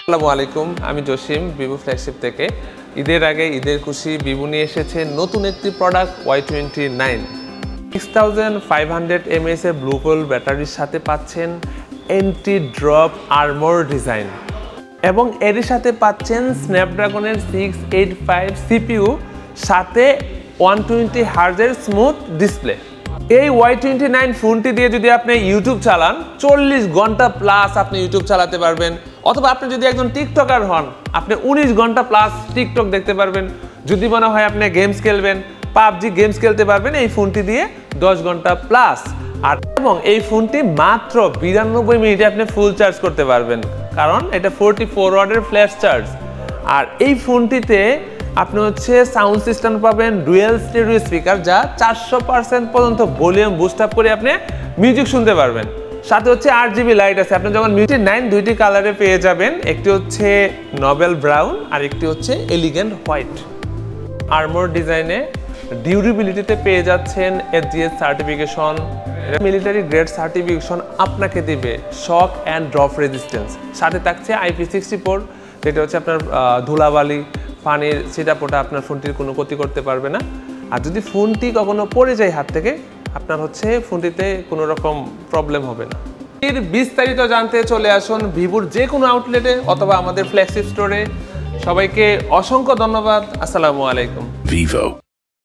আসসালামু আলাইকুম, আমি জসিম ভিভো ফ্ল্যাগশিপ থেকে। ঈদের আগে ঈদের খুশি ভিভো নিয়ে এসেছে নতুন একটি প্রোডাক্ট Y29 6500 mAh এর ব্লু কোল ব্যাটারির সাথে পাচ্ছেন অ্যান্টি ড্রপ আর্মর ডিজাইন এবং এর সাথে পাচ্ছেন স্ন্যাপড্রাগনের 685 CPU সাথে 120 হার্জের স্মুথ ডিসপ্লে। এই Y29 ফোনটি দিয়ে যদি আপনি ইউটিউব চালান 40 ঘন্টা প্লাস আপনি ইউটিউব চালাতে পারবেন, অথবা আপনি যদি একজন টিকটকার হন আপনি 19 ঘন্টা প্লাস টিকটক দেখতে পারবেন। যদি মনে হয় আপনি গেমস খেলবেন, পাবজি গেমস খেলতে পারবেন এই ফোনটি দিয়ে 10 ঘন্টা প্লাস। আর এবং এই ফোনটি মাত্র 92 মিনিটে আপনি ফুল চার্জ করতে পারবেন, কারণ এটা 44 ওয়াটের ফ্ল্যাশ চার্জ। আর এই ফোনটিতে আপনি সাউন্ড সিস্টেম পাবেন ডুয়েল স্টেরিও স্পিকার, যা 400% পর্যন্ত ভলিউম বুস্ট আপ করে আপনি মিউজিক শুনতে পারবেন। সাথে RGB লাইট আছে। আপনি যখন Y29 দুইটি কালারে পেয়ে যাবেন, একটি নভেল ব্রাউন আর একটি এলিগেন্ট হোয়াইট। আর্মর ডিজাইনে ডিউরেবিলিটিতে পেয়ে যাচ্ছেন SGS certification, military grade certification আপনাকে দিবে শক অ্যান্ড ড্রপ রেজিস্ট্যান্স। সাথে থাকছে IP64, যেটা আপনার ধুলাবালি পানির ছিটাপোটা আপনার ফোনটির কোনো ক্ষতি করতে পারবে না। আর যদি ফোনটি কখনো পড়ে যায় হাত থেকে, আপনার ফোনটিতে কোনো রকম প্রবলেম হবে না। এর বিস্তারিত জানতে চলে আসুন ভিভোর যে কোনো আউটলেটে অথবা আমাদের ফ্ল্যাগশিপ স্টোরে। সবাইকে অসংখ্য ধন্যবাদ। আসসালামু আলাইকুম। Vivo.